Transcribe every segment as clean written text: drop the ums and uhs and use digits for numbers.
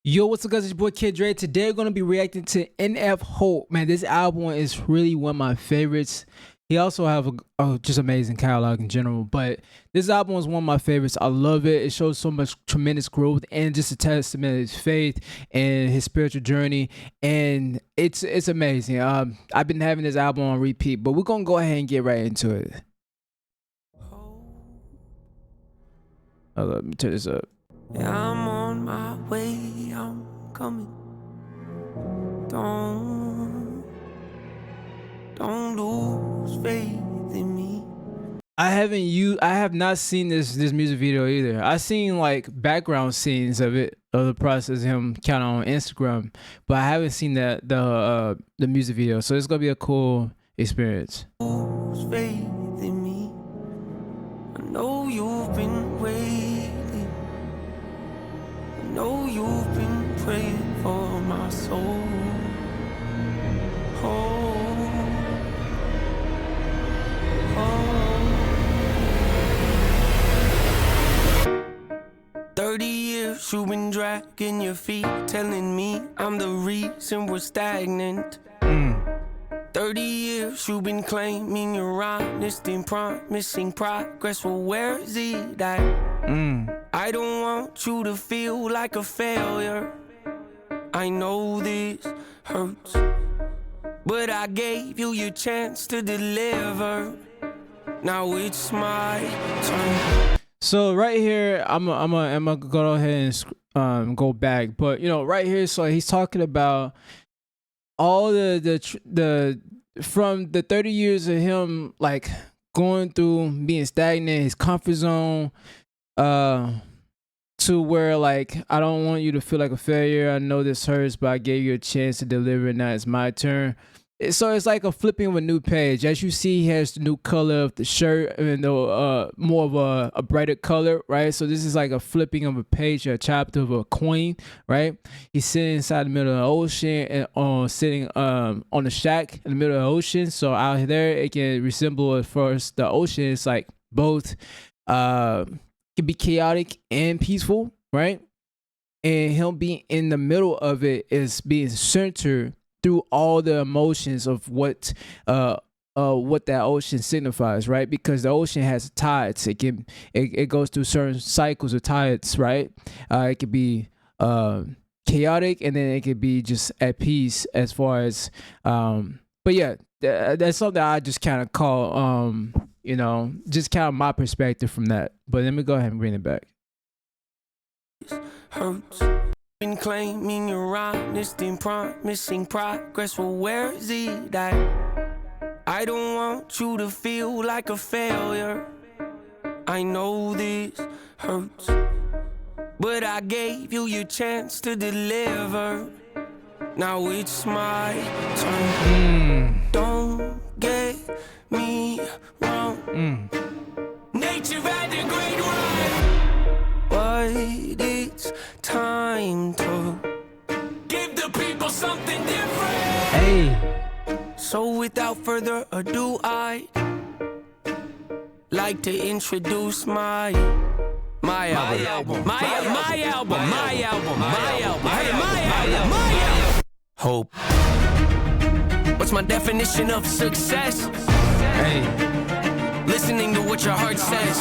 Yo, what's up, guys? It's your boy Kid Dre. Today we're gonna be reacting to NF Hope. Man, this album is really one of my favorites. He also have a just amazing catalog in general, but this album is one of my favorites. I love it. It shows so much tremendous growth and just a testament of his faith and his spiritual journey, and it's amazing. I've been having this album on repeat, but we're gonna go ahead and get right into it. Let me turn this up. Yeah, I'm on my way, I'm coming. Don't lose faith in me. I have not seen this music video either. I seen like background scenes of it, of the process of him kind of on Instagram, but I haven't seen the music video. So it's gonna be a cool experience. Lose faith in me. I know you've been waiting. I know you've been praying for my soul. Oh. 30 years you've been dragging your feet, telling me I'm the reason we're stagnant. 30 years you've been claiming you're honest and promising progress. Well, where is it at? I don't want you to feel like a failure. I know this hurts, but I gave you your chance to deliver. Now it's my turn. So right here, I'm gonna go ahead and go back, but you know, right here, so he's talking about all the from the 30 years of him like going through being stagnant, his comfort zone, to where like, I don't want you to feel like a failure. I know this hurts, but I gave you a chance to deliver, and now it's my turn. So it's like a flipping of a new page. As you see, he has the new color of the shirt, and more of a brighter color, right? So this is like a flipping of a page, a chapter of a coin, right? He's sitting inside the middle of the ocean, and sitting on the shack in the middle of the ocean. So out there, it can resemble at first the ocean. It's like both can be chaotic and peaceful, right? And him being in the middle of it is being centered through all the emotions of what that ocean signifies, right? Because the ocean has tides. It goes through certain cycles of tides, right? It could be chaotic, and then it could be just at peace as far as but yeah, that's something I just kind of call you know, just kind of my perspective from that. But let me go ahead and bring it back. Hurts. Been claiming you're honest and promising progress. Well, where is it at? I don't want you to feel like a failure. I know this hurts, but I gave you your chance to deliver. Now it's my turn. Don't get me wrong. Nature had a great run, but it's time to give the people something different. Hey. So without further ado, I'd like to introduce my album. Hope. What's my definition of success? Hey. Listening to what your heart says.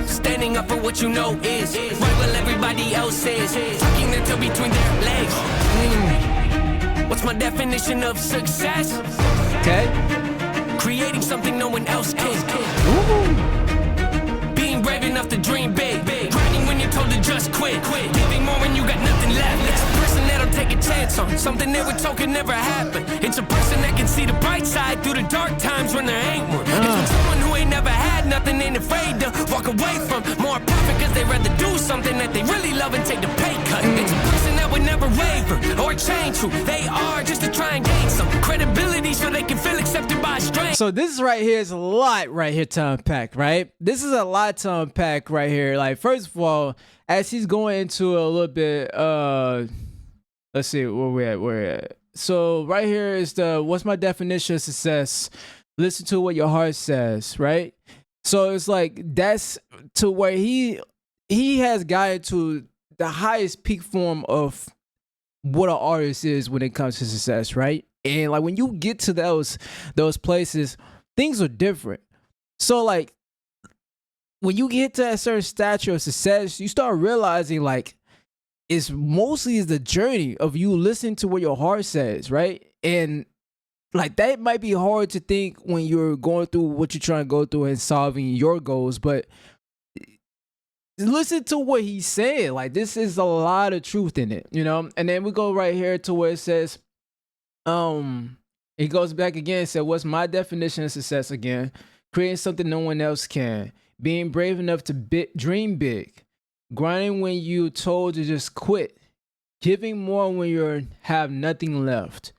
Standing up for what you know is right while everybody else is tucking their tail between their legs. What's my definition of success? Okay. Creating something no one else can. Being brave enough to dream big. Grinding when you're told to just quit. Giving more when you got nothing left. It's a person that'll take a chance on something they were told could never happen. It's a person that can see the bright side through the dark times when there ain't one. It's someone who ain't never had nothing, ain't afraid to walk away from more profit, cause they rather do something that they really love and take the pay cut. It's a person that would never waver or change who they are just to try and gain some credibility so they can feel accepted by a stranger. So this right here is a lot right here to unpack, right? This is a lot to unpack right here. Like, first of all, as he's going into a little bit, let's see where we're at. So right here is what's my definition of success? Listen to what your heart says, right? So it's like that's to where he has gotten to the highest peak form of what an artist is when it comes to success, right? And like when you get to those places, things are different. So like when you get to a certain stature of success, you start realizing like it's mostly the journey of you listening to what your heart says, right? And like that might be hard to think when you're going through what you're trying to go through and solving your goals, but listen to what he's saying. Like this is a lot of truth in it, you know? And then we go right here to where it says, he goes back again and said, what's my definition of success again? Creating something no one else can. Being brave enough to dream big. Grinding when you're told to just quit. Giving more when you have nothing left.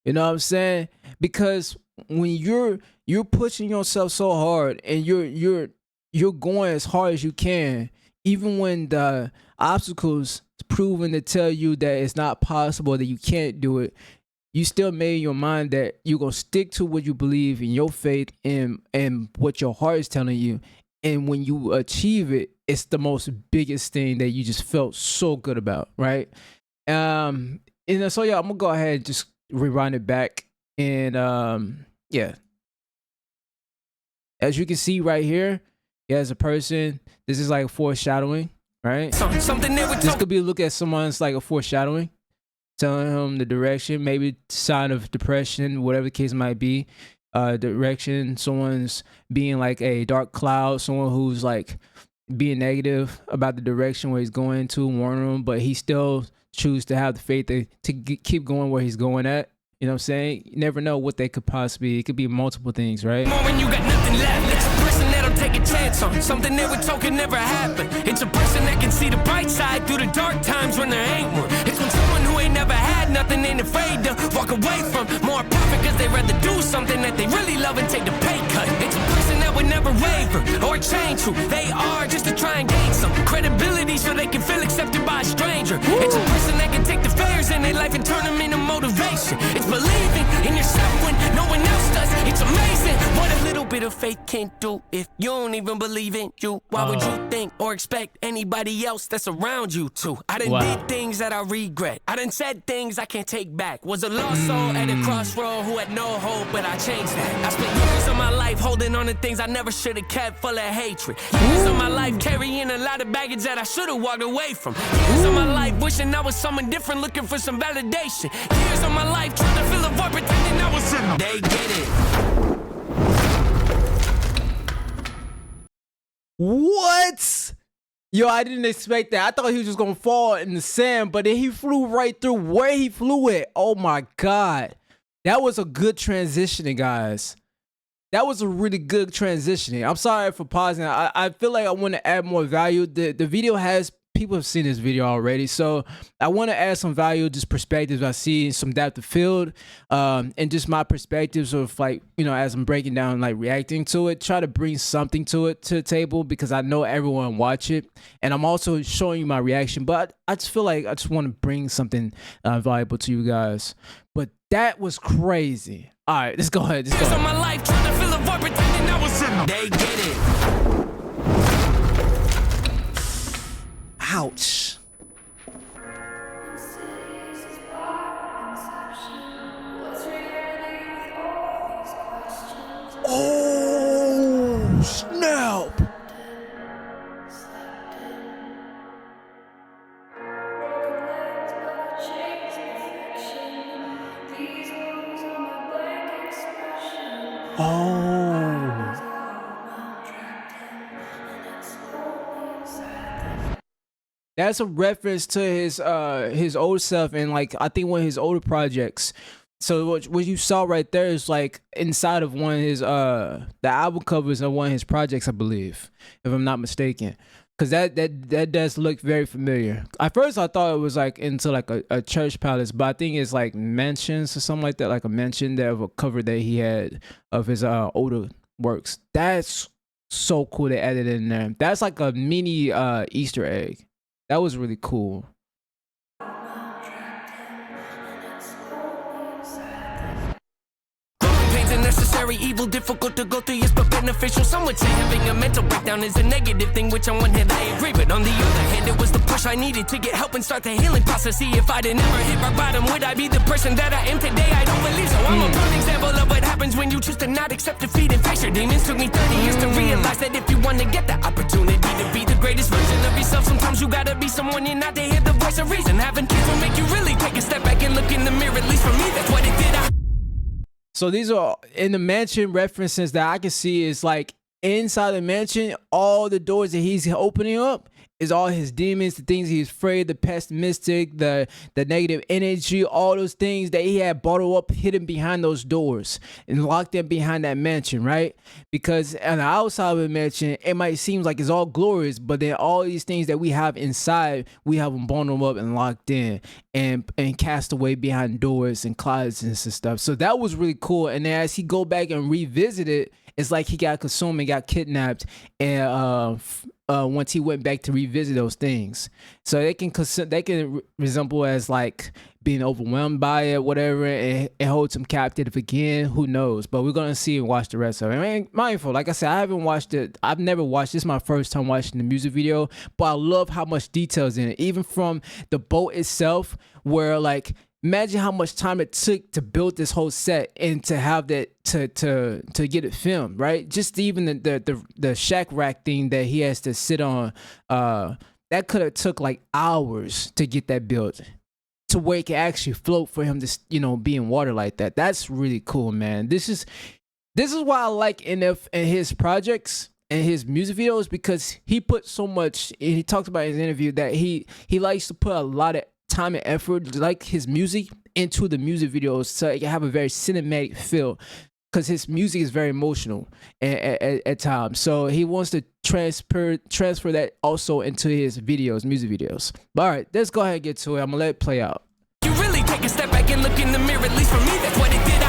You know what I'm saying? Because when you're pushing yourself so hard and you're going as hard as you can, even when the obstacles proven to tell you that it's not possible, that you can't do it, you still made your mind that you're gonna stick to what you believe in, your faith and what your heart is telling you. And when you achieve it, it's the most biggest thing that you just felt so good about, right? And so yeah, I'm gonna go ahead and just rewind it back. And yeah. As you can see right here, as a person, this is like foreshadowing, right? This could be a look at someone's like a foreshadowing, telling him the direction, maybe sign of depression, whatever the case might be. Direction, someone's being like a dark cloud, someone who's like being negative about the direction where he's going to, warn him, but he still choose to have the faith to keep going where he's going at. You know what I'm saying? You never know what they could possibly, it could be multiple things, right? When you got nothing left, it's a person that'll take a chance on something they were told could never happen. It's a person that can see the bright side through the dark times when there ain't one. It's when someone who ain't never had nothing ain't afraid to walk away from more profit because they rather do something that they really love and take the pay cut. It's a person that would never waver or change who they are just to try and gain some credibility so they can feel accepted by a stranger. It's a person that can take the failures in their life and turn them into motivation. It's believing in yourself when no one else does. It's amazing what a little bit of faith can do. If you don't even believe in you, why would you think or expect anybody else that's around you to? I done did things that I regret. I done said things I can't take back. Was a lost soul at a crossroad who had no hope, but I changed that. I spent years of my life holding on to things I never should have kept, full of hatred. Years of my life carrying a lot of baggage that I should have walked away from. Years of my life wishing I was someone different, looking for some validation. Years of my life trying to fill a void, pretending I was in. They get it. What? Yo, I didn't expect that. I thought he was just gonna fall in the sand, but then he flew right through where he flew at. Oh my God. That was a good transitioning, guys. That was a really good transitioning. I'm sorry for pausing. I feel like I want to add more value. The video has, people have seen this video already, so I want to add some value, just perspectives I see, some depth of field, and just my perspectives of like, you know, as I'm breaking down, like reacting to it, try to bring something to it, to the table, because I know everyone watch it, and I'm also showing you my reaction, but I just feel like I just want to bring something valuable to you guys. But that was crazy. All right, let's go ahead. Let's go ahead. My life trying to fill a void, pretending I was in. They get it. Ouch. Oh, snap. That's a reference to his old self, and like I think one of his older projects. So what you saw right there is like inside of one of his the album covers of one of his projects, I believe, if I'm not mistaken. Because that does look very familiar. At first I thought it was like into like a church palace, but I think it's like mansions or something like that, like a mansion that of a cover that he had of his older works. That's so cool they added in there. That's like a mini Easter egg. That was really cool. a necessary evil, difficult to go through, yes, but beneficial. Some would say having a mental breakdown is a negative thing, which on one hand I agree, but on the other hand, it was the push I needed to get help and start the healing process. See, if I'd never hit rock bottom, would I be the person that I am today? I don't believe so. I'm a prime example of what happens when you choose to not accept defeat and face your demons. Took me 30 years to realize that if you want to get the opportunity to be the greatest version of yourself, sometimes you gotta be someone you're not to hear the voice of reason. Having kids will make you really take a step back and look in the mirror. At least for me, that's what it did. So these are in the mansion references that I can see is like inside the mansion, all the doors that he's opening up is all his demons, the things he's afraid, the pessimistic, the negative energy, all those things that he had bottled up, hidden behind those doors and locked them behind that mansion, right? Because on the outside of the mansion, it might seem like it's all glorious, but then all these things that we have inside, we have them bottled up and locked in and cast away behind doors and closets and stuff. So that was really cool. And then as he go back and revisit it, it's like he got consumed and got kidnapped, and once he went back to revisit those things, so they can resemble as like being overwhelmed by it, whatever, and holds him captive again. Who knows? But we're gonna see and watch the rest of it. I mean, mindful, like I said, I haven't watched it. I've never watched. This is my first time watching the music video, but I love how much details in it, even from the boat itself, where like. Imagine how much time it took to build this whole set and to have that to get it filmed, right? Just even the shack rack thing that he has to sit on, that could have took like hours to get that built, to where it can actually float for him to be in water like that. That's really cool, man. This is why I like NF and his projects and his music videos, because he put so much. He talked about in his interview that he likes to put a lot of time and effort, like his music, into the music videos, so it can have a very cinematic feel, because his music is very emotional at times. So he wants to transfer that also into his music videos. But all right, let's go ahead and get to it. I'm gonna let it play out. You really take a step back and look in the mirror. At least for me, that's what it did.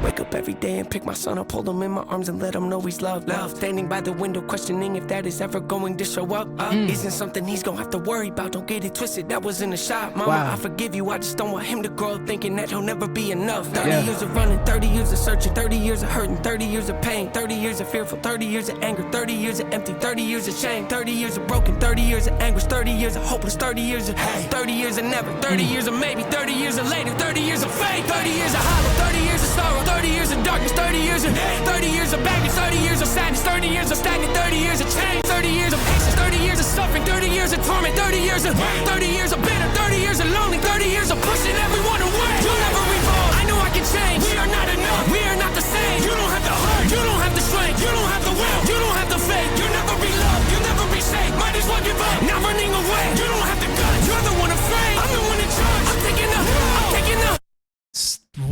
Wake up every day and pick my son up, hold him in my arms and let him know he's loved. Standing by the window, questioning if that is ever going to show up. Isn't something he's gonna have to worry about. Don't get it twisted, that was in a shot. Mama, wow. I forgive you, I just don't want him to grow up thinking that he'll never be enough. 30 years of running, 30 years of searching, 30 years of hurting, 30 years of pain, 30 years of fearful, 30 years of anger, 30 years of empty, 30 years of shame, 30 years of broken, 30 years of anguish, 30 years of hopeless, 30 years of 30 years of never, 30 years of maybe, 30 years of later, 30 years of faith, 30 years of hollow, 30 years of sorrow, 30 years of darkness, 30 years of 30 years of baggage, 30 years of sadness, 30 years of stagnant, 30 years of change, 30 years of patience, 30 years of suffering, 30 years of torment, 30 years of bitter, 30 years of lonely, 30 years of pushing everyone away. You'll never evolve. I know I can change. We are not enough. We are not the same. You don't have the heart. You don't have the strength. You don't have the will. You don't have the faith. You'll never be loved. You'll never be safe. Might as well give up. Not running away. You don't have the guts. You're the one afraid. I'm the one in charge. I'm taking up. I'm taking up.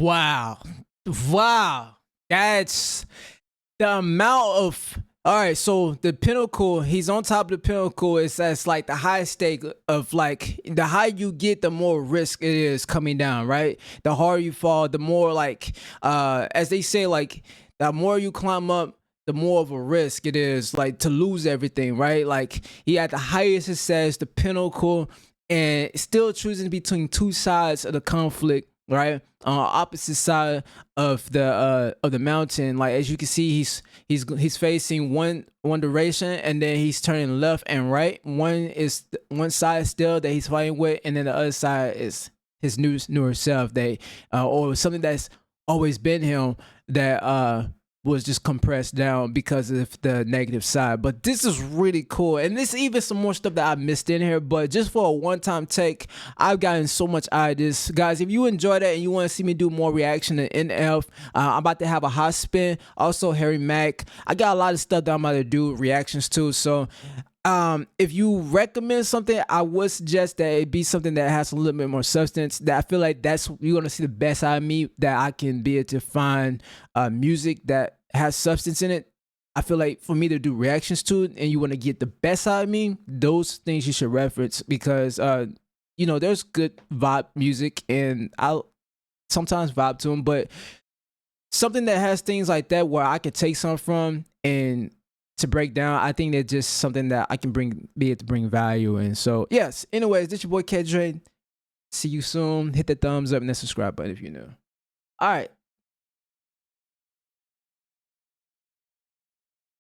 Wow. That's the amount of. All right, so the pinnacle, he's on top of the pinnacle. That's like the high stake of, like, the higher you get, the more risk it is coming down, right? The harder you fall, the more, like, as they say, like, the more you climb up, the more of a risk it is, like, to lose everything, right? Like, he had the highest success, the pinnacle, and still choosing between two sides of the conflict, right? Opposite side of the mountain. Like, as you can see, he's facing one direction, and then he's turning left and right. One side still that he's fighting with, and then the other side is his newer self, or something that's always been him, that was just compressed down because of the negative side. But this is really cool, and there's even some more stuff that I missed in here, but just for a one-time take, I've gotten so much out of this. Guys, if you enjoyed it and you want to see me do more reaction to NF, I'm about to have a hot spin, also Harry Mack. I got a lot of stuff that I'm about to do reactions to, so if you recommend something, I would suggest that it be something that has a little bit more substance, that I feel like you're gonna see the best out of me, that I can be able to find music that has substance in it. I feel like for me to do reactions to it, and you want to get the best out of me, those things you should reference, because there's good vibe music, and I'll sometimes vibe to them, but something that has things like that where I could take some from and to break down, I think that's just something that I can be able to bring value in. So yes, anyways, this your boy KJ. See you soon. Hit the thumbs up and the subscribe button if you're new. All right.